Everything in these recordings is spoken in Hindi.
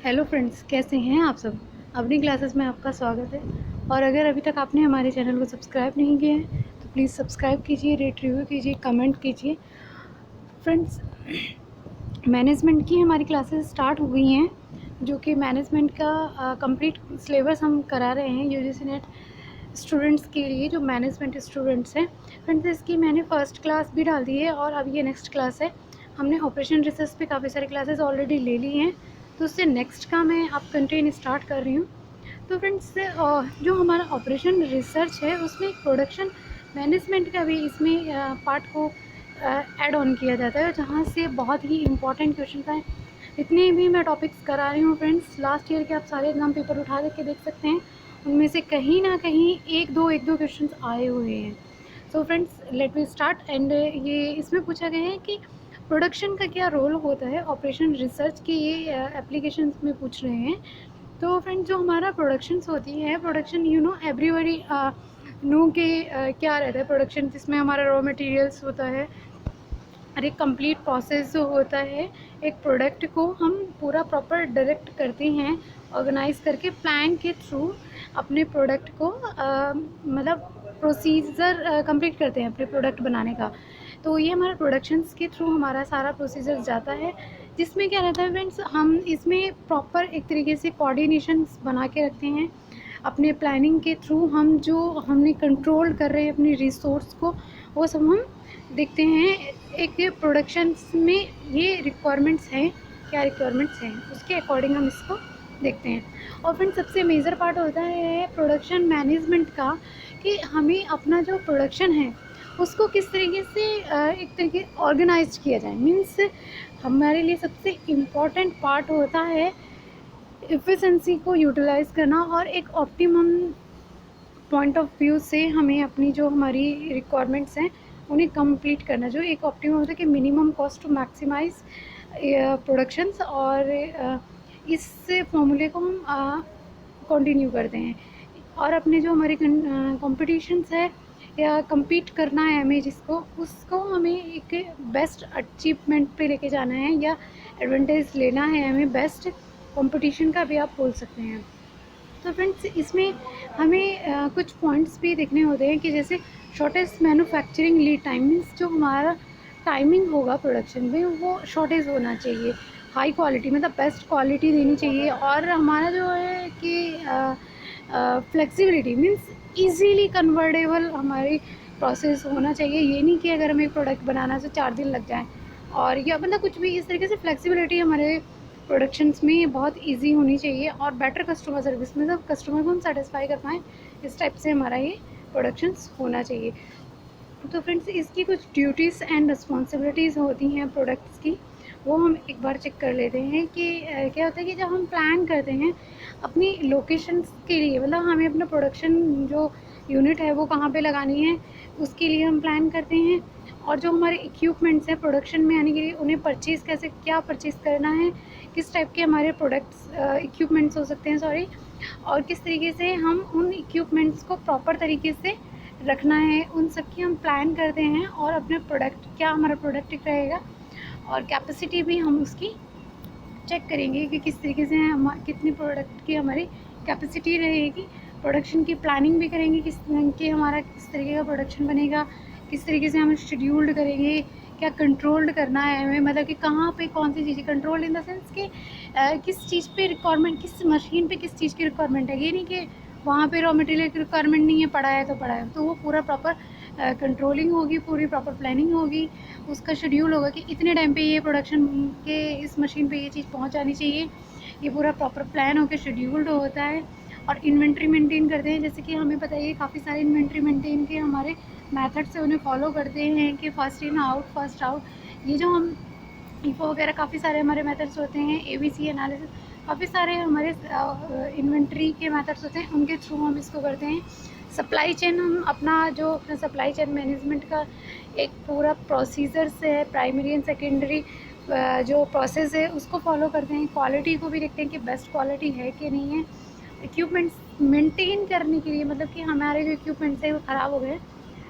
हेलो फ्रेंड्स, कैसे हैं आप सब। अपनी क्लासेस में आपका स्वागत है। और अगर अभी तक आपने हमारे चैनल को सब्सक्राइब नहीं किया है तो प्लीज़ सब्सक्राइब कीजिए, रेट रिव्यू कीजिए, कमेंट कीजिए। फ्रेंड्स, मैनेजमेंट की हमारी क्लासेस स्टार्ट हो गई हैं, जो कि मैनेजमेंट का कंप्लीट सिलेबस हम करा रहे हैं यूजीसी नेट स्टूडेंट्स के लिए, जो मैनेजमेंट स्टूडेंट्स हैं। फ्रेंड्स, इसकी मैंने फ़र्स्ट क्लास भी डाल दी है और अब ये नेक्स्ट क्लास है। हमने ऑपरेशन रिसर्च पे काफ़ी सारी क्लासेस ऑलरेडी ले ली हैं, तो उससे नेक्स्ट का मैं अब कंटेंट स्टार्ट कर रही हूँ। तो फ्रेंड्स, जो हमारा ऑपरेशन रिसर्च है उसमें एक प्रोडक्शन मैनेजमेंट का भी इसमें पार्ट को ऐड ऑन किया जाता है, जहाँ से बहुत ही इंपॉर्टेंट क्वेश्चन आए। इतने भी मैं टॉपिक्स करा रही हूँ फ्रेंड्स, लास्ट ईयर के आप सारे एग्ज़ाम पेपर उठा करके देख सकते हैं, उनमें से कहीं ना कहीं एक दो क्वेश्चन आए हुए हैं। So friends, let me start. And ये इसमें पूछा गया है कि प्रोडक्शन का क्या रोल होता है ऑपरेशन रिसर्च के, ये एप्लीकेशन में पूछ रहे हैं। तो फ्रेंड्स, जो हमारा प्रोडक्शंस होती है, प्रोडक्शन एवरीबडी नो के क्या रहता है प्रोडक्शन, जिसमें हमारा रॉ मटेरियल्स होता है और एक कंप्लीट प्रोसेस जो होता है। एक प्रोडक्ट को हम पूरा प्रॉपर डायरेक्ट करते हैं, ऑर्गेनाइज करके प्लान के थ्रू अपने प्रोडक्ट को मतलब प्रोसीजर कंप्लीट करते हैं अपने प्रोडक्ट बनाने का। तो ये हमारा प्रोडक्शंस के थ्रू हमारा सारा प्रोसीजर जाता है, जिसमें क्या रहता है फ्रेंड्स, हम इसमें प्रॉपर एक तरीके से कोऑर्डिनेशन बना के रखते हैं अपने प्लानिंग के थ्रू। हम जो हमने कंट्रोल कर रहे हैं अपनी रिसोर्स को, वो सब हम देखते हैं। एक प्रोडक्शंस में ये रिक्वायरमेंट्स हैं, क्या रिक्वायरमेंट्स हैं उसके अकॉर्डिंग हम इसको देखते हैं। और फिर सबसे मेजर पार्ट होता है प्रोडक्शन मैनेजमेंट का, कि हमें अपना जो प्रोडक्शन है उसको किस तरीके से एक तरीके ऑर्गेनाइज किया जाए। मीन्स हमारे लिए सबसे इम्पॉर्टेंट पार्ट होता है एफिशिएंसी को यूटिलाइज़ करना, और एक ऑप्टिमम पॉइंट ऑफ व्यू से हमें अपनी जो हमारी रिक्वायरमेंट्स हैं उन्हें कंप्लीट करना। जो एक ऑप्टिमम होता है कि minimum cost to maximize productions, और इस फॉर्मूले को हम कंटिन्यू करते हैं। और अपने जो हमारे कॉम्पिटिशन्स है या compete करना है हमें, जिसको उसको हमें एक बेस्ट अचीवमेंट पे लेके जाना है, या एडवांटेज लेना है हमें बेस्ट कंपटीशन का भी आप बोल सकते हैं। तो फ्रेंड्स, इसमें हमें कुछ पॉइंट्स भी देखने होते हैं, कि जैसे shortest manufacturing lead time, means जो हमारा टाइमिंग होगा प्रोडक्शन में वो शॉर्टेज होना चाहिए। हाई क्वालिटी मतलब बेस्ट क्वालिटी देनी चाहिए। और हमारा जो है कि फ्लेक्सिबिलिटी मीन्स इजीली कन्वर्टेबल हमारी प्रोसेस होना चाहिए। ये नहीं कि अगर हमें एक प्रोडक्ट बनाना तो 4 दिन लग जाए, और या मतलब कुछ भी इस तरीके से फ्लेक्सिबिलिटी हमारे प्रोडक्शंस में बहुत इजी होनी चाहिए। और बेटर कस्टमर सर्विस, मतलब कस्टमर को हम सेटिस्फाई कर पाएँ, इस टाइप से हमारा ये प्रोडक्शंस होना चाहिए। तो फ्रेंड्स, इसकी कुछ ड्यूटीज़ एंड रिस्पॉन्सिबिलिटीज़ होती हैं प्रोडक्ट्स की, वो हम एक बार चेक कर लेते हैं। कि क्या होता है कि जब हम प्लान करते हैं अपनी लोकेशंस के लिए, मतलब हमें अपना प्रोडक्शन जो यूनिट है वो कहाँ पे लगानी है, उसके लिए हम प्लान करते हैं। और जो हमारे इक्विपमेंट्स हैं प्रोडक्शन में आने के लिए, उन्हें परचेज़ कैसे, क्या परचेज़ करना है, किस टाइप के हमारे प्रोडक्ट्स इक्विपमेंट्स हो सकते हैं, सॉरी, और किस तरीके से हम उन इक्विपमेंट्स को प्रॉपर तरीके से रखना है, उन सब की हम प्लान करते हैं। और अपने प्रोडक्ट, क्या हमारा प्रोडक्ट रहेगा, और कैपेसिटी भी हम उसकी चेक करेंगे कि किस तरीके से हम कितनी प्रोडक्ट की हमारी कैपेसिटी रहेगी। प्रोडक्शन की प्लानिंग भी करेंगे, किस कि हमारा किस तरीके का प्रोडक्शन बनेगा, किस तरीके से हम शेड्यूल्ड करेंगे, क्या कंट्रोल्ड करना है हमें, मतलब कि कहाँ पे कौन सी चीज़ें कंट्रोल्ड इन द सेंस कि किस चीज़ पे रिक्वायरमेंट, किस मशीन पे किस चीज़ की रिक्वायरमेंट है। ये नहीं कि वहाँ पे रॉ मटेरियल की रिक्वायरमेंट नहीं है, पड़ा है तो पड़ा है। तो वो पूरा प्रॉपर कंट्रोलिंग होगी, पूरी प्रॉपर प्लानिंग होगी, उसका शेड्यूल होगा कि इतने टाइम पे ये प्रोडक्शन के इस मशीन पे ये चीज़ पहुँच जानी चाहिए। ये पूरा प्रॉपर प्लान होकर शेड्यूल्ड होता है। और इन्वेंट्री मेंटेन करते हैं, जैसे कि हमें पता है काफ़ी सारे इन्वेंट्री मेंटेन के हमारे मेथड से उन्हें फॉलो करते हैं, कि first in out first out, ये जो हम ईफो वगैरह काफ़ी सारे हमारे मेथड्स होते हैं, एबीसी एनालिसिस, काफ़ी सारे हमारे इन्वेंट्री के मेथड्स होते हैं, उनके थ्रू हम इसको करते हैं। सप्लाई चेन, हम अपना जो अपना सप्लाई चेन मैनेजमेंट का एक पूरा प्रोसीजर्स है, प्राइमरी एंड सेकेंडरी जो प्रोसेस है उसको फॉलो करते हैं। क्वालिटी को भी देखते हैं कि बेस्ट क्वालिटी है कि नहीं है। इक्विपमेंट्स मेंटेन करने के लिए, मतलब कि हमारे जो इक्विपमेंट्स हैं वो ख़राब हो गए,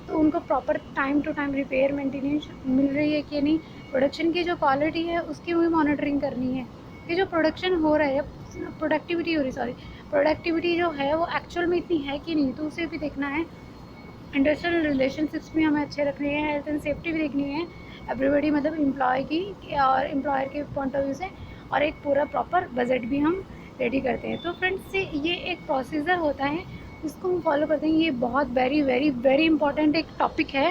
तो उनको proper time to time repair maintenance मिल रही है कि नहीं। प्रोडक्शन की जो क्वालिटी है उसकी भी मॉनिटरिंग करनी है। कि जो प्रोडक्शन हो रहा है, प्रोडक्टिविटी हो रही, सॉरी, प्रोडक्टिविटी जो है वो एक्चुअल में इतनी है कि नहीं, तो उसे भी देखना है। इंडस्ट्रियल रिलेशनशिप्स भी हमें अच्छे रखने हैं, हेल्थ एंड सेफ्टी भी देखनी है एवरीबडी, मतलब एम्प्लॉय की और एम्प्लॉयर के पॉइंट ऑफ व्यू से, और एक पूरा प्रॉपर बजट भी हम रेडी करते हैं। तो फ्रेंड्स ये एक प्रोसीजर होता है, इसको हम फॉलो करते हैं। ये बहुत वेरी वेरी वेरी इंपॉर्टेंट एक टॉपिक है,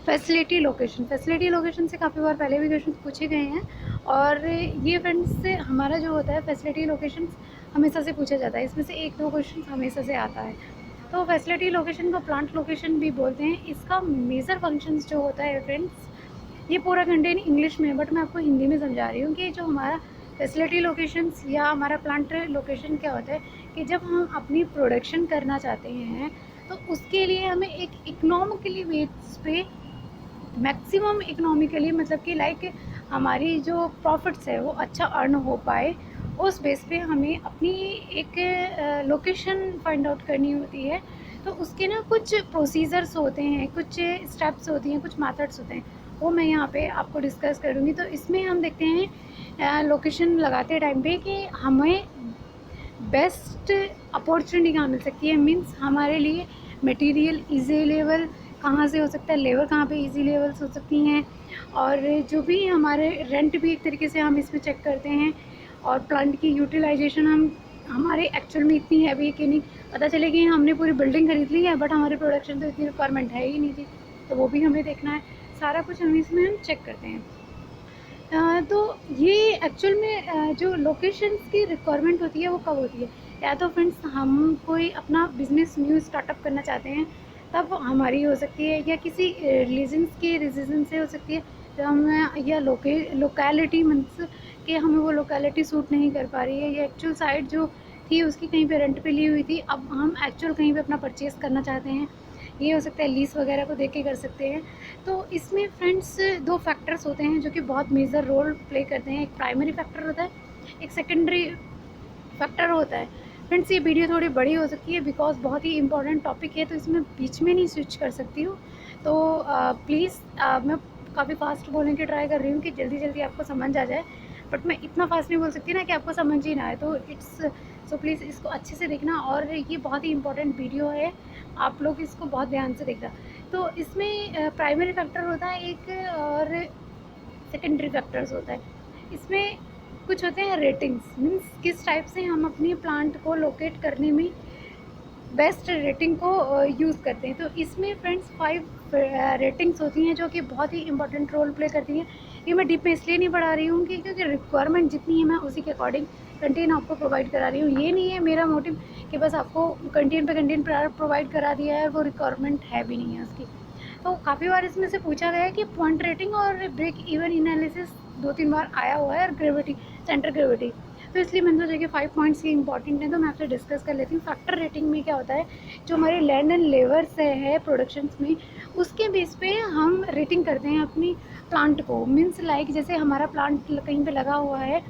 फैसिलिटी लोकेशन। फैसिलिटी लोकेशन से काफ़ी बार पहले भी क्वेश्चन पूछे गए हैं, और ये फ्रेंड्स से हमारा जो होता है फैसिलिटी लोकेशन हमेशा से पूछा जाता है, इसमें से एक दो क्वेश्चन हमेशा से आता है। तो फैसिलिटी लोकेशन को प्लांट लोकेशन भी बोलते हैं। इसका मेजर फंक्शंस जो होता है फ्रेंड्स, ये पूरा कंटेंट इंग्लिश में है, बट मैं आपको हिंदी में समझा रही हूँ कि जो हमारा फैसिलिटी लोकेशंस या हमारा प्लांट लोकेशन क्या होता है कि जब हम अपनी प्रोडक्शन करना चाहते हैं तो उसके लिए हमें एक इकोनॉमिकली बेस पे, मैक्सिमम इकोनॉमिकली, मतलब कि लाइक हमारी जो प्रॉफिट्स है वो अच्छा अर्न हो पाए, उस बेस पे हमें अपनी एक लोकेशन फाइंड आउट करनी होती है। तो उसके ना कुछ प्रोसीजर्स होते हैं, कुछ स्टेप्स होती हैं, कुछ मेथड्स होते हैं, वो मैं यहाँ पे आपको डिस्कस करूँगी। तो इसमें हम देखते हैं लोकेशन लगाते टाइम पे कि हमें बेस्ट अपॉर्चुनिटी कहाँ मिल सकती है, मीन्स हमारे लिए मटेरियल इजी लेवल कहाँ से हो सकता है, लेबर कहाँ पे इजी लेवल्स हो सकती हैं, और जो भी हमारे रेंट भी एक तरीके से हम इसमें चेक करते हैं, और प्लांट की यूटिलाइजेशन हम हमारे एक्चुअल में इतनी हैवी है कि नहीं। पता चले कि हमने पूरी बिल्डिंग खरीद ली है बट हमारी प्रोडक्शन तो इतनी रिक्वायरमेंट है ही नहीं थी, तो वो भी हमें देखना है। सारा कुछ हम इसमें हम चेक करते हैं। तो ये एक्चुअल में जो लोकेशंस की रिक्वायरमेंट होती है वो कब होती है, या तो फ्रेंड्स हम कोई अपना बिजनेस न्यू स्टार्टअप करना चाहते हैं तब हमारी हो सकती है, या किसी रिलीजन्स के रीज़न से हो सकती है, तो हम या लोकेलिटी मीन्स कि हमें वो लोकेलिटी सूट नहीं कर पा रही है, या एक्चुअल साइट जो थी उसकी कहीं पे रेंट पे ली हुई थी, अब हम एक्चुअल कहीं पे अपना परचेज़ करना चाहते हैं, ये हो सकता है लीज़ वगैरह को देख के कर सकते हैं। तो इसमें फ्रेंड्स दो फैक्टर्स होते हैं जो कि बहुत मेजर रोल प्ले करते हैं, एक प्राइमरी फैक्टर होता है, एक सेकेंडरी फैक्टर होता है। फ्रेंड्स ये वीडियो थोड़ी बड़ी हो सकती है बिकॉज बहुत ही इंपॉर्टेंट टॉपिक है, तो इसमें बीच में नहीं स्विच कर सकती हूँ। तो प्लीज़ मैं काफ़ी फास्ट बोलने की ट्राई कर रही हूँ कि जल्दी जल्दी आपको समझ आ जाए, बट मैं इतना फास्ट नहीं बोल सकती ना कि आपको समझ ही ना आए, तो सो प्लीज़ इसको अच्छे से देखना, और ये बहुत ही इंपॉर्टेंट वीडियो है, आप लोग इसको बहुत ध्यान से देखना। तो इसमें प्राइमरी फैक्टर होता है एक, और सेकेंडरी फैक्टर्स होता है। इसमें कुछ होते हैं रेटिंग्स, मीन्स किस टाइप से हम अपनी प्लांट को लोकेट करने में बेस्ट रेटिंग को यूज़ करते हैं। तो इसमें फ्रेंड्स 5 रेटिंग्स होती हैं जो कि बहुत ही इंपॉर्टेंट रोल प्ले करती हैं। ये मैं डीप में इसलिए नहीं पढ़ा रही हूँ कि क्योंकि रिक्वायरमेंट जितनी है मैं उसी के अकॉर्डिंग कंटेंट आपको प्रोवाइड करा रही हूँ। ये नहीं है मेरा मोटिव कि बस आपको कंटेंट पे कंटेंट प्रोवाइड करा दिया है और वो रिक्वायरमेंट है भी नहीं है उसकी। तो काफ़ी बार इसमें से पूछा गया है कि पॉइंट रेटिंग और ब्रेक इवन एनालिसिस 2-3 बार आया हुआ है, और ग्रेविटी, सेंटर ग्रेविटी, तो इसलिए मैंने सोचा कि 5 पॉइंट्स ये इंपॉर्टेंट है, तो मैं आपसे डिस्कस कर लेती हूँ। फैक्टर रेटिंग में क्या होता है, जो हमारे लैंड एंड लेबर से है प्रोडक्शंस में, उसके बेस पे हम रेटिंग करते हैं अपनी प्लांट को। मीन्स लाइक जैसे हमारा प्लांट कहीं पे लगा हुआ है,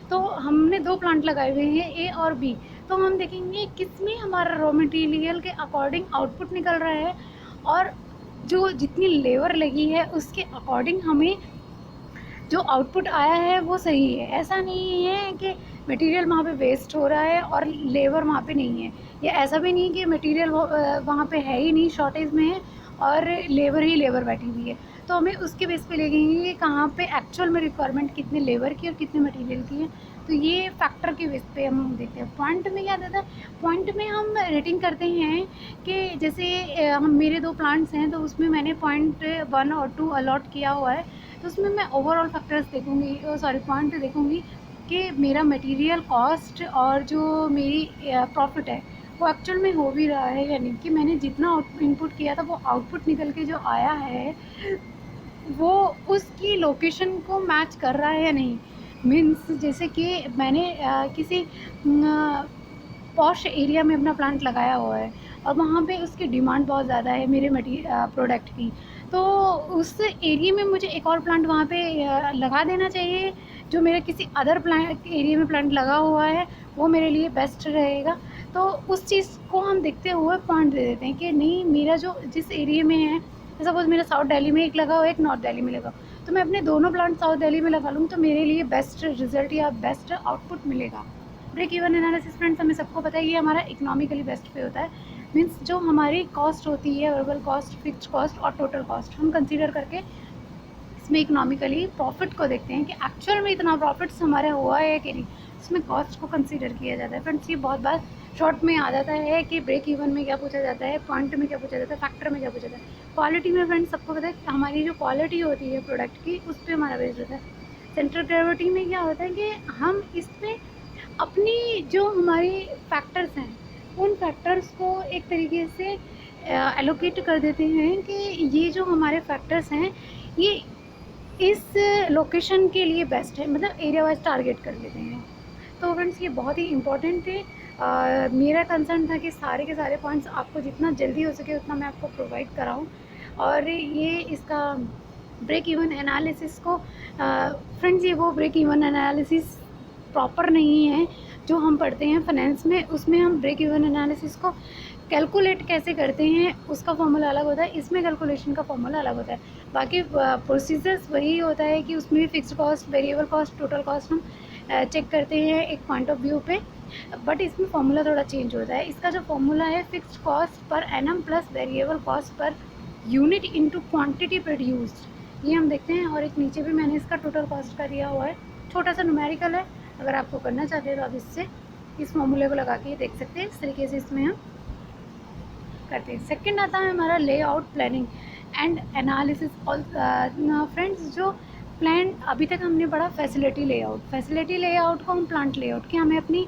तो हमने 2 प्लांट लगाए हुए हैं ए और बी, तो हम देखेंगे किस में हमारा रॉ मटेरियल के अकॉर्डिंग आउटपुट निकल रहा है, और जो जितनी लेबर लगी है उसके अकॉर्डिंग हमें जो आउटपुट आया है वो सही है। ऐसा नहीं है कि मटेरियल वहाँ पे वेस्ट हो रहा है और लेबर वहाँ पे नहीं है, या ऐसा भी नहीं कि मटेरियल वहाँ पे है ही नहीं, शॉर्टेज में है और लेबर ही लेबर बैठी हुई है। तो हमें उसके बेस पे लेंगे कि कहाँ पे एक्चुअल में रिक्वायरमेंट कितने लेबर की और कितने मटेरियल की है। तो ये फैक्टर के बेस पे हम देखते हैं। पॉइंट में क्या रहता है, पॉइंट में हम रेटिंग करते हैं कि जैसे हम मेरे 2 प्लांट्स हैं, तो उसमें मैंने पॉइंट 1 और 2 अलॉट किया हुआ है, तो उसमें मैं ओवरऑल फैक्टर्स देखूँगी, सॉरी पॉइंट देखूँगी कि मेरा मटेरियल कॉस्ट और जो मेरी प्रॉफिट है वो एक्चुअल में हो भी रहा है या नहीं, कि मैंने जितना इनपुट किया था वो आउटपुट निकल के जो आया है वो उसकी लोकेशन को मैच कर रहा है या नहीं। मीन्स जैसे कि मैंने किसी पॉश एरिया में अपना प्लांट लगाया हुआ है और वहाँ पे उसकी डिमांड बहुत ज़्यादा है मेरे प्रोडक्ट की, तो उस एरिया में मुझे एक और प्लांट वहाँ पे लगा देना चाहिए, जो मेरे किसी अदर प्लांट एरिया में प्लांट लगा हुआ है वो मेरे लिए बेस्ट रहेगा। तो उस चीज़ को हम देखते हुए पॉइंट दे देते हैं कि नहीं, मेरा जो जिस एरिया में है, सपोज़ मेरा साउथ दिल्ली में एक लगा हुआ है, एक नॉर्थ दिल्ली में लगा, तो मैं अपने दोनों प्लांट साउथ दिल्ली में लगा लूँ तो मेरे लिए बेस्ट रिजल्ट या बेस्ट आउटपुट मिलेगा। ब्रेक इवन एनालिसिस फ्रेंड्स हमें सबको पता है ये हमारा इकोनॉमिकली बेस्ट पे होता है। मीन्स जो हमारी कॉस्ट होती है, वेरिएबल कॉस्ट, फिक्स्ड कॉस्ट और टोटल कॉस्ट, हम कंसीडर करके इसमें इकोनॉमिकली प्रॉफिट को देखते हैं कि एक्चुअल में इतना प्रॉफिट्स हमारा हुआ है कि नहीं, इसमें कॉस्ट को कंसीडर किया जाता है। फ्रेंड्स ये बहुत बार शॉर्ट में आ जाता है कि ब्रेक इवन में क्या पूछा जाता है, पॉइंट में क्या पूछा जाता है, फैक्टर में क्या पूछा जाता है। क्वालिटी में फ्रेंड्स सबको पता है कि हमारी जो क्वालिटी होती है प्रोडक्ट की उस पर हमारा बेस्ड होता है। सेंट्रल ग्रेविटी में क्या होता है कि हम इसमें अपनी जो हमारी फैक्टर्स हैं उन फैक्टर्स को एक तरीके से एलोकेट कर देते हैं कि ये जो हमारे फैक्टर्स हैं ये इस लोकेशन के लिए बेस्ट है, मतलब एरिया वाइज टारगेट कर लेते हैं। तो फ्रेंड्स ये बहुत ही इम्पोर्टेंट है। मेरा कंसर्न था कि सारे के सारे पॉइंट्स आपको जितना जल्दी हो सके उतना मैं आपको प्रोवाइड कराऊं। और ये इसका ब्रेक इवन एनालिसिस को फ्रेंड्स ये वो ब्रेक इवन एनालिसिस प्रॉपर नहीं है जो हम पढ़ते हैं फाइनेंस में। उसमें हम ब्रेक इवन एनालिसिस को कैलकुलेट कैसे करते हैं उसका फॉर्मूला अलग होता है, इसमें कैलकुलेशन का फॉर्मूला अलग होता है। बाकी प्रोसीजर्स वही होता है कि उसमें भी fixed cost, variable cost, total cost हम चेक करते हैं एक पॉइंट ऑफ व्यू पे, बट इसमें फॉर्मूला थोड़ा चेंज होता है। इसका जो फॉर्मूला है fixed cost per annum plus variable cost per unit into quantity produced, ये हम देखते हैं। और एक नीचे भी मैंने इसका टोटल कॉस्ट का दिया हुआ है, छोटा सा न्यूमेरिकल है, अगर आपको करना चाहते हैं तो आप इससे इस फॉर्मूले को लगा के देख सकते हैं। इस तरीके से इसमें हम करते हैं। सेकंड आता है हमारा layout planning and analysis. Friends जो प्लान अभी तक हमने पढ़ा फैसिलिटी लेआउट को हम प्लांट लेआउट की हमें अपनी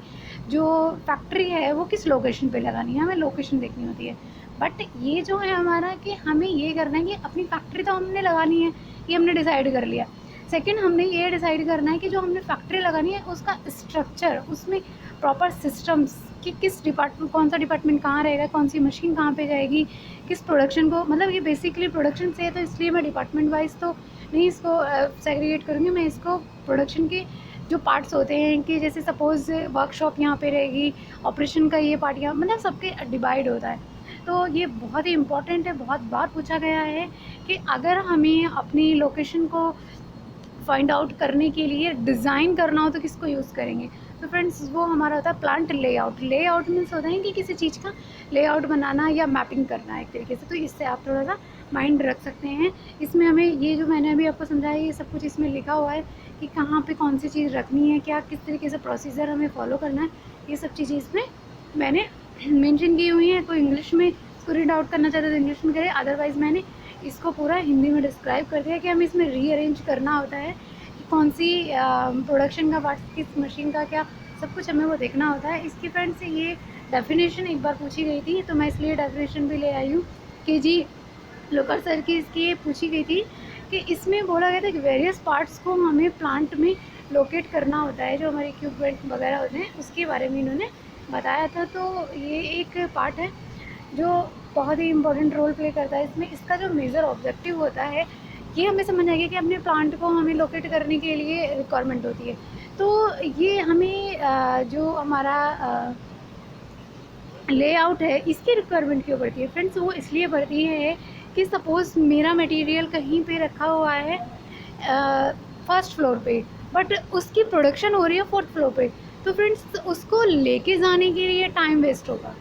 जो फैक्ट्री है वो किस लोकेशन पे लगानी है, हमें लोकेशन देखनी होती है। बट ये जो है हमारा कि हमें ये करना है कि अपनी फैक्ट्री तो हमने लगानी है, ये हमने डिसाइड कर लिया। सेकंड हमने ये डिसाइड करना है कि जो हमने फैक्ट्री लगानी है उसका स्ट्रक्चर, उसमें प्रॉपर सिस्टम्स कि किस डिपार्टमेंट, कौन सा डिपार्टमेंट कहाँ रहेगा, कौन सी मशीन कहाँ पे जाएगी, किस प्रोडक्शन को, मतलब ये बेसिकली प्रोडक्शन से है तो इसलिए मैं डिपार्टमेंट वाइज तो नहीं इसको सेग्रीगेट करूँगी। मैं इसको प्रोडक्शन के जो पार्ट्स होते हैं कि जैसे सपोज़ वर्कशॉप यहाँ पे रहेगी, ऑपरेशन का ये पार्ट यहाँ, मतलब सबके डिवाइड होता है। तो ये बहुत ही इम्पॉर्टेंट है, बहुत बार पूछा गया है कि अगर हमें अपनी लोकेशन को फाइंड आउट करने के लिए डिज़ाइन करना हो तो किसको यूज़ करेंगे। तो फ्रेंड्स वो हमारा होता है प्लांट लेआउट मीन्स होता है कि किसी चीज़ का लेआउट बनाना या मैपिंग करना एक तरीके से। तो इससे आप थोड़ा सा माइंड रख सकते हैं। इसमें हमें ये जो मैंने अभी आपको समझाया ये सब कुछ इसमें लिखा हुआ है कि कहाँ पे कौन सी चीज़ रखनी है, क्या किस तरीके से प्रोसीजर हमें फॉलो करना है, ये सब चीज़ें इसमें मैंने मेंशन की हुई हैं। कोई इंग्लिश में इसको रीड आउट करना चाहते तो इंग्लिश में करें, अदरवाइज़ मैंने इसको पूरा हिंदी में डिस्क्राइब कर दिया कि हमें इसमें रीअरेंज करना होता है कि कौन सी प्रोडक्शन का पार्ट किस मशीन का क्या, सब कुछ हमें वो देखना होता है। इसकी फ्रेंड्स ये डेफिनेशन एक बार पूछी गई थी तो मैं इसलिए डेफिनेशन भी ले आई हूँ कि जी लोकर सर की इसकी पूछी गई थी कि इसमें बोला गया था कि वेरियस पार्ट्स को हमें प्लांट में लोकेट करना होता है, जो हमारे इक्विपमेंट वगैरह होते हैं उसके बारे में इन्होंने बताया था। तो ये एक पार्ट है जो बहुत ही इम्पोर्टेंट रोल प्ले करता है इसमें। इसका जो मेजर ऑब्जेक्टिव होता है ये हमें समझ आएगा कि अपने प्लांट को हमें लोकेट करने के लिए रिक्वायरमेंट होती है। तो ये हमें जो हमारा लेआउट है इसकी रिक्वायरमेंट क्यों पड़ती है फ्रेंड्स, वो इसलिए पड़ती है कि सपोज़ मेरा मटेरियल कहीं पे रखा हुआ है फर्स्ट फ्लोर पे, बट उसकी प्रोडक्शन हो रही है फोर्थ फ्लोर पे, तो फ्रेंड्स उसको लेके जाने के लिए टाइम वेस्ट होगा,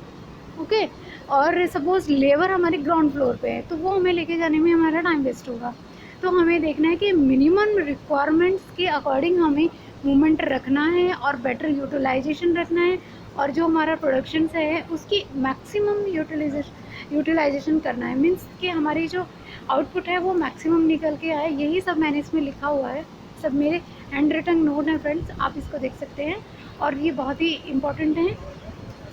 ओके। और सपोज़ लेबर हमारे ग्राउंड फ्लोर पे है तो वो हमें लेके जाने में हमारा टाइम वेस्ट होगा। तो हमें देखना है कि मिनिमम रिक्वायरमेंट्स के अकॉर्डिंग हमें मूवमेंट रखना है और बेटर यूटिलाइजेशन रखना है, और जो हमारा प्रोडक्शन है उसकी मैक्सिमम यूटिलाइजेशन करना है। मीन्स कि हमारी जो आउटपुट है वो मैक्सिमम निकल के आए। यही सब मैंने इसमें लिखा हुआ है, सब मेरे हैंड रिटन नोट है फ्रेंड्स, आप इसको देख सकते हैं और ये बहुत ही इम्पॉर्टेंट है।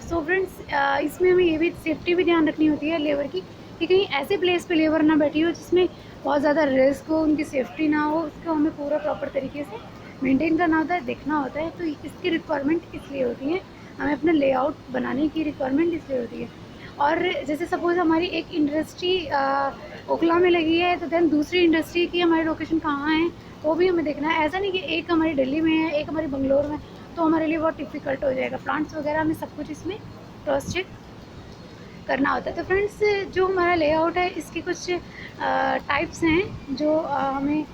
सो फ्रेंड्स इसमें हमें ये भी सेफ्टी भी ध्यान रखनी होती है लेबर की कि कहीं ऐसे प्लेस पे लेबर ना बैठी हो जिसमें बहुत ज़्यादा रिस्क हो, उनकी सेफ्टी ना हो, उसको हमें पूरा प्रॉपर तरीके से मेंटेन करना होता है, देखना होता है। तो इसकी रिक्वायरमेंट इसलिए होती है, हमें अपना लेआउट बनाने की रिक्वायरमेंट इसलिए होती है। और जैसे सपोज़ हमारी एक इंडस्ट्री ओखला में लगी है तो देन दूसरी इंडस्ट्री की हमारी लोकेशन कहाँ है वो भी हमें देखना है। ऐसा नहीं कि एक हमारी दिल्ली में है एक हमारी बंगलोर में, तो हमारे लिए बहुत डिफ़िकल्ट हो जाएगा। प्लांट्स वगैरह हमें सब कुछ इसमें क्रॉस चेक करना होता है। तो फ्रेंड्स जो हमारा लेआउट है इसके कुछ टाइप्स हैं जो हमें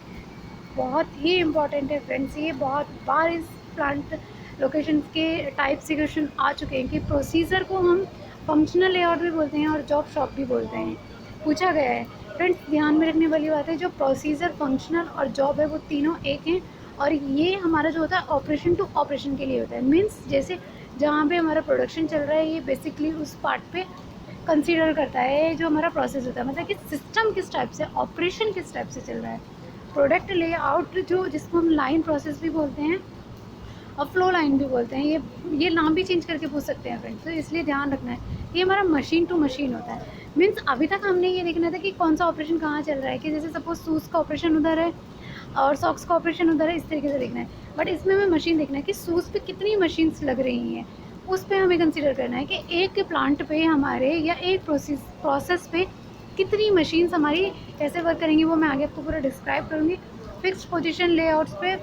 बहुत ही इम्पॉर्टेंट है फ्रेंड्स। ये बहुत बार इस प्लांट लोकेशन के टाइप से क्वेश्चन आ चुके हैं कि प्रोसीजर को हम फंक्शनल लेआउट भी बोलते हैं और जॉब शॉप भी बोलते हैं, पूछा गया है। फ्रेंड्स ध्यान में रखने वाली बात है, जो प्रोसीजर, फंक्शनल और जॉब है वो तीनों एक हैं, और ये हमारा जो होता है ऑपरेशन टू ऑपरेशन के लिए होता है। मीन्स जैसे जहाँ पे हमारा प्रोडक्शन चल रहा है, ये बेसिकली उस पार्ट पे कंसीडर करता है जो हमारा प्रोसेस होता है, मतलब कि सिस्टम किस टाइप से, ऑपरेशन किस टाइप से चल रहा है। प्रोडक्ट लेआउट जो जिसको हम लाइन प्रोसेस भी बोलते हैं और फ्लो लाइन भी बोलते हैं, ये नाम भी चेंज करके पूछ सकते हैं फ्रेंड्स, तो इसलिए ध्यान रखना है। ये हमारा मशीन टू मशीन होता है। मीन्स अभी तक हमने ये देखना था कि कौन सा ऑपरेशन कहाँ चल रहा है, कि जैसे सपोज शूज़ का ऑपरेशन उधर है और सॉक्स का ऑपरेशन उधर है, इस तरीके से देखना है। बट इसमें हमें मशीन देखना है कि शूज़ पे कितनी मशीन्स लग रही हैं, उस पर हमें कंसिडर करना है कि एक प्लांट पे हमारे या एक प्रोसेस पे कितनी मशीन्स हमारी कैसे वर्क करेंगी, वो मैं आगे आपको पूरा डिस्क्राइब करूँगी। फिक्स्ड पोजीशन लेआउट्स पे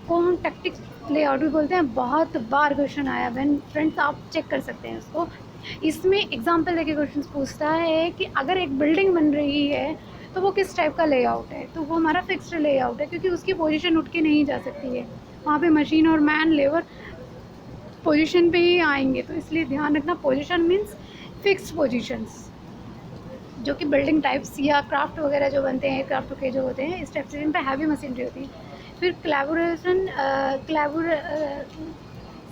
को हम टैक्टिक्स लेआउट भी बोलते हैं। बहुत बार क्वेश्चन आया है फ्रेंड्स, आप चेक कर सकते हैं उसको। इसमें एग्जांपल देके क्वेश्चन पूछता है कि अगर एक बिल्डिंग बन रही है तो वो किस टाइप का लेआउट है, तो वो हमारा फिक्स्ड लेआउट है, क्योंकि उसकी पोजीशन उठ के नहीं जा सकती है, वहाँ पे मशीन और मैन लेबर पोजीशन पे ही आएंगे। तो इसलिए ध्यान रखना, पोजीशन मीन्स फिक्स्ड पोजीशंस, जो कि बिल्डिंग टाइप्स या क्राफ्ट वगैरह जो बनते हैं, क्राफ्ट के जो होते हैं इस टाइप से, जिन पर हैवी मशीनरी होती है। फिर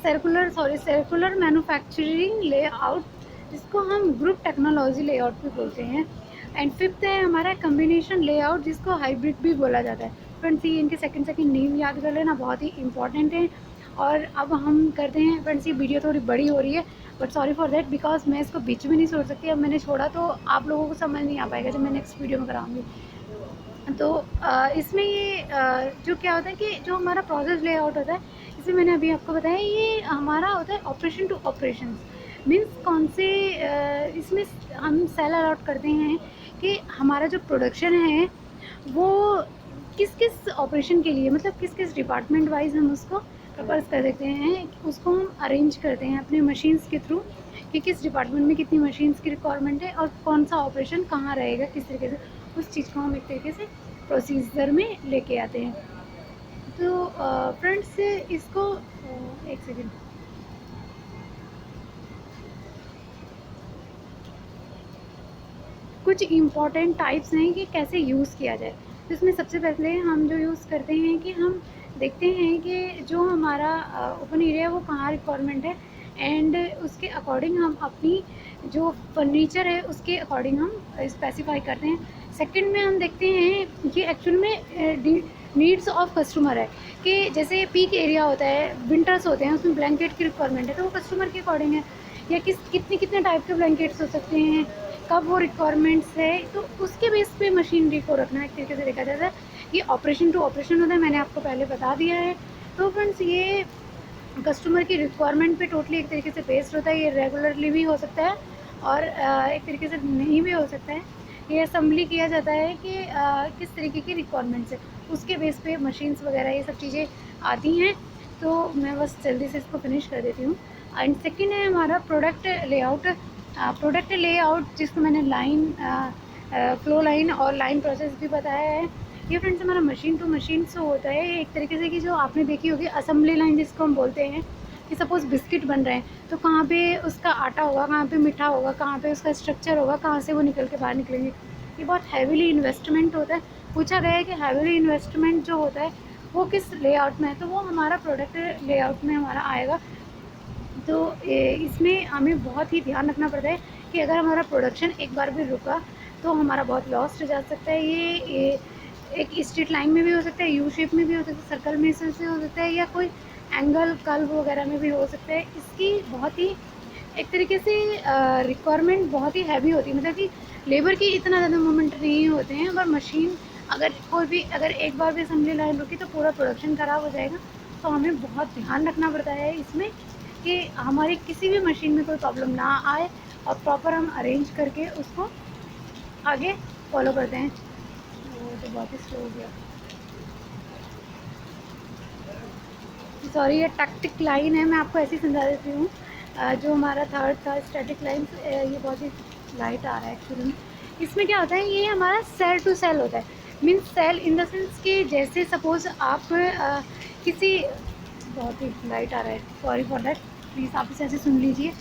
सर्कुलर मैन्युफैक्चरिंग लेआउट, जिसको हम ग्रुप टेक्नोलॉजी लेआउट भी बोलते हैं। एंड फिफ्थ है हमारा कम्बिनेशन लेआउट, जिसको हाइब्रिड भी बोला जाता है। फ्रेंड्स ये इनके सेकंड नेम याद कर लेना, बहुत ही इंपॉर्टेंट है। और अब हम करते हैं फ्रेंड्स, ये वीडियो थोड़ी बड़ी हो रही है, but sorry for that, because मैं इसको बीच में नहीं छोड़ सकती। अब मैंने छोड़ा तो आप लोगों को समझ नहीं आ पाएगा जब मैं नेक्स्ट वीडियो में कराऊंगी। तो इसमें ये जो क्या होता है कि जो हमारा प्रोसेस लेआउट होता है, इसमें मैंने अभी आपको बताया, ये हमारा होता है ऑपरेशन टू ऑपरेशन। मीन्स कौन से इसमें हम सेल अलॉट करते हैं कि हमारा जो प्रोडक्शन है वो किस किस ऑपरेशन के लिए, मतलब किस किस डिपार्टमेंट वाइज हम उसको प्रपोज कर देते हैं, उसको हम अरेंज करते हैं अपने मशीन्स के थ्रू कि किस डिपार्टमेंट में कितनी मशीन्स की रिक्वायरमेंट है और कौन सा ऑपरेशन कहाँ रहेगा, किस तरीके से उस चीज़ को हम एक तरीके से प्रोसीजर में लेके आते हैं। तो फ्रेंड्स इसको एक सेकेंड, कुछ इम्पॉर्टेंट टाइप्स हैं कि कैसे यूज़ किया जाए। तो इसमें सबसे पहले हम जो यूज़ करते हैं कि हम देखते हैं कि जो हमारा ओपन एरिया है वो कहाँ रिक्वायरमेंट है, एंड उसके अकॉर्डिंग हम अपनी जो फर्नीचर है उसके अकॉर्डिंग हम स्पेसिफाई करते हैं। सेकंड में हम देखते हैं कि एक्चुअल में नीड्स ऑफ कस्टमर है, कि जैसे पीक एरिया होता है, विंटर्स होते हैं, उसमें ब्लैंकेट की रिक्वायरमेंट है, तो वो कस्टमर के अकॉर्डिंग है, या कितने टाइप के ब्लैंकेट्स हो सकते हैं, कब वो रिक्वायरमेंट्स है, तो उसके बेस पे मशीनरी को रखना एक तरीके से देखा जाता है। ये ऑपरेशन टू ऑपरेशन होता है, मैंने आपको पहले बता दिया है। तो फ्रेंड्स ये कस्टमर की रिक्वायरमेंट पे टोटली एक तरीके से बेस्ड होता है। ये रेगुलरली भी हो सकता है और एक तरीके से नहीं भी हो सकता है। ये असम्बली किया जाता है कि किस तरीके की रिक्वायरमेंट्स है, उसके बेस पे मशीन्स वगैरह ये सब चीज़ें आती हैं। तो मैं बस जल्दी से इसको फिनिश कर देती हूँ। एंड सेकेंड है हमारा प्रोडक्ट लेआउट। प्रोडक्ट लेआउट जिसको मैंने लाइन फ्लो लाइन और लाइन प्रोसेस भी बताया है। ये फ्रेंड्स हमारा मशीन टू मशीन से होता है एक तरीके से, कि जो आपने देखी होगी असेंबली लाइन जिसको हम बोलते हैं, कि सपोज़ बिस्किट बन रहे हैं तो कहाँ पे उसका आटा होगा, कहाँ पे मीठा होगा, कहाँ पे उसका स्ट्रक्चर होगा, कहाँ से वो निकल के बाहर निकलेंगे। ये बहुत हैवीली इन्वेस्टमेंट होता है। पूछा गया है कि हैवीली इन्वेस्टमेंट जो होता है वो किस लेआउट में है, तो वो हमारा प्रोडक्ट लेआउट में हमारा आएगा। तो इसमें हमें बहुत ही ध्यान रखना पड़ता है कि अगर हमारा प्रोडक्शन एक बार भी रुका तो हमारा बहुत लॉस हो जा सकता है। ये एक स्ट्रेट लाइन में भी हो सकता है, यू शेप में भी हो सकता है, सर्कल में से हो सकता है, या कोई एंगल कर्व वगैरह में भी हो सकता है। इसकी बहुत ही एक तरीके से रिक्वायरमेंट बहुत ही हैवी होती है, मतलब कि लेबर की इतना ज़्यादा मूवमेंट नहीं होते हैं, पर मशीन अगर एक बार भी असेंबली लाइन रुकी तो पूरा प्रोडक्शन ख़राब हो जाएगा। तो हमें बहुत ध्यान रखना पड़ता है इसमें कि हमारी किसी भी मशीन में कोई प्रॉब्लम ना आए, और प्रॉपर हम अरेंज करके उसको आगे फॉलो करते हैं। वो तो बहुत ही स्लो हो गया, सॉरी। ये टैक्टिक लाइन है, मैं आपको ऐसे ही समझा देती हूँ। जो हमारा थर्ड था स्टैटिक लाइन, ये बहुत ही लाइट आ रहा है एक्चुअली में। इसमें क्या होता है, ये हमारा सेल टू सेल होता है। Means sell in the sense कि जैसे सपोज़ आप किसी, बहुत ही लाइट आ रहा है, सॉरी फॉर दैट, प्लीज़ आप इसे ऐसे सुन लीजिए।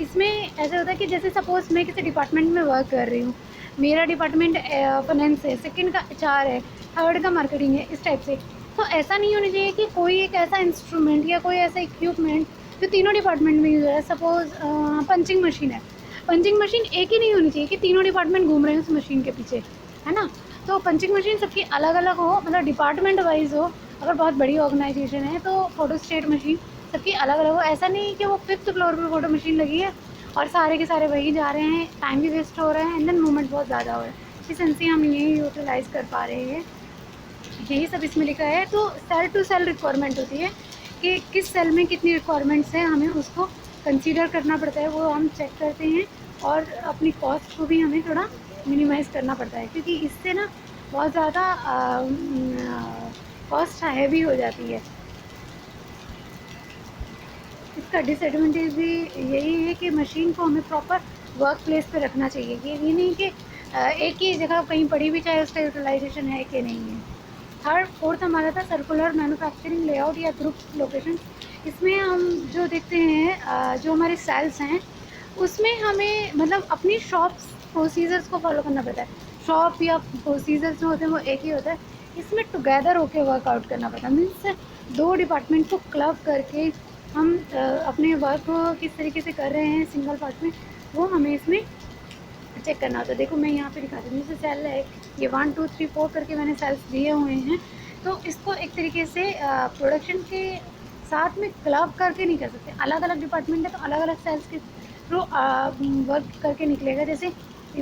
इसमें ऐसा होता है कि जैसे सपोज़ मैं किसी डिपार्टमेंट में वर्क कर रही हूँ, मेरा डिपार्टमेंट फाइनेंस है, सेकंड का एचआर है, थर्ड का मार्केटिंग है, इस टाइप से। तो ऐसा नहीं होना चाहिए कि कोई एक ऐसा इंस्ट्रूमेंट या कोई ऐसा इक्विपमेंट जो तीनों डिपार्टमेंट में यूज़ हो रहा है। सपोज़ पंचिंग मशीन है, पंचिंग मशीन एक ही नहीं होनी चाहिए कि तीनों डिपार्टमेंट घूम रहे हैं उस मशीन के पीछे, है ना। तो पंचिंग मशीन सबकी अलग अलग हो, मतलब डिपार्टमेंट वाइज हो। अगर बहुत बड़ी ऑर्गेनाइजेशन है तो फोटोस्टेट मशीन सबकी अलग अलग हो। ऐसा नहीं कि वो 5th फ्लोर पर फोटो मशीन लगी है और सारे के सारे वही जा रहे हैं, टाइम भी वेस्ट हो रहा है एंड देन मूवमेंट बहुत ज़्यादा हो रहा है। इफिशिएंसी हम यही यूटिलाइज़ कर पा रहे हैं, यही सब इसमें लिखा है। तो सेल टू सेल रिक्वायरमेंट होती है कि किस सेल में कितनी रिक्वायरमेंट्स हैं, हमें उसको कंसीडर करना पड़ता है, वो हम चेक करते हैं। और अपनी कॉस्ट को भी हमें थोड़ा मिनिमाइज़ करना पड़ता है, क्योंकि इससे ना बहुत ज़्यादा कॉस्ट हैवी हो जाती है। इसका डिसएडवांटेज भी यही है कि मशीन को हमें प्रॉपर वर्क प्लेस पे रखना चाहिए, कि ये नहीं कि एक ही जगह कहीं पड़ी भी, चाहे उसका यूटिलाइजेशन है कि नहीं है। थर्ड फोर्थ हमारा था सर्कुलर मैन्युफैक्चरिंग लेआउट या ग्रुप लोकेशन। इसमें हम जो देखते हैं जो हमारे सेल्स हैं उसमें हमें मतलब अपनी शॉप्स प्रोसीजर्स को फॉलो करना पड़ता है। शॉप या प्रोसीजर्स जो होते हैं वो एक ही होता है, इसमें टुगेदर होके वर्कआउट करना पड़ता है। मीन्स दो डिपार्टमेंट को क्लब करके हम अपने वर्क को किस तरीके से कर रहे हैं सिंगल पार्ट में, वो हमें इसमें चेक करना होता है। देखो मैं यहाँ पे दिखाती हूँ, जैसे सेल है ये 1 2 3 4 करके मैंने सेल्स दिए हुए हैं। तो इसको एक तरीके से प्रोडक्शन के साथ में क्लब करके नहीं कर सकते, अलग अलग डिपार्टमेंट है तो अलग अलग सेल्स के थ्रू वर्क करके निकलेगा। जैसे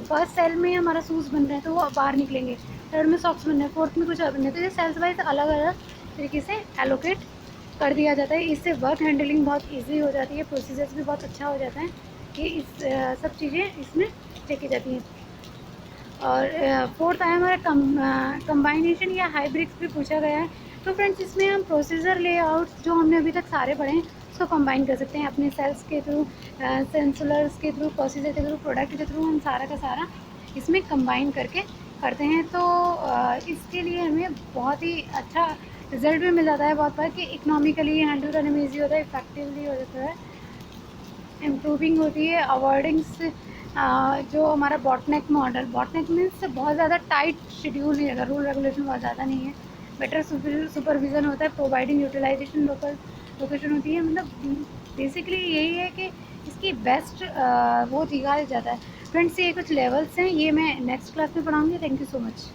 फर्स्ट सेल में हमारा शूज़ बन रहा है तो वो बाहर निकलेंगे, थर्ड में सॉक्स बन रहे हैं, फोर्थ में कुछ और बन रहे हैं, तो ये सेल्स वाइज अलग अलग तरीके से एलोकेट कर दिया जाता है। इससे वर्क हैंडलिंग बहुत ईजी हो जाती है, प्रोसीजर्स भी बहुत अच्छा हो जाता है कि इस सब चीज़ें इसमें चेक की जाती हैं। और फोर्थ आया हमारा कंबाइनेशन या हाइब्रिड्स भी पूछा गया है। तो फ्रेंड्स इसमें हम प्रोसीजर लेआउट जो हमने अभी तक सारे पढ़े हैं उसको कंबाइन कर सकते हैं अपने सेल्स के थ्रू, सेंसुलर्स के थ्रू, प्रोसीजर के थ्रू, प्रोडक्ट के थ्रू, हम सारा का सारा इसमें कंबाइन करके करते हैं। तो इसके लिए हमें बहुत ही अच्छा रिजल्ट भी मिल जाता है बहुत बार, कि इकोनॉमिकली हैंडल करने में ईजी होता है, इफेक्टिवली हो जाता है, इम्प्रूविंग होती है, अवॉइडिंग्स जो हमारा बॉटनेक मॉडल, बॉटनेक मीन्स बहुत ज़्यादा टाइट शेड्यूल नहीं रहता, रूल रेगुलेशन बहुत ज़्यादा नहीं है, बेटर सुपरविज़न होता है, प्रोवाइडिंग यूटिलाइजेशन लोकल लोकेशन होती है। मतलब बेसिकली यही है कि इसकी बेस्ट वो दिखाया जाता है। फ्रेंड्स ये कुछ लेवल्स हैं, ये मैं नेक्स्ट क्लास में पढ़ाऊँगी। Thank you so much.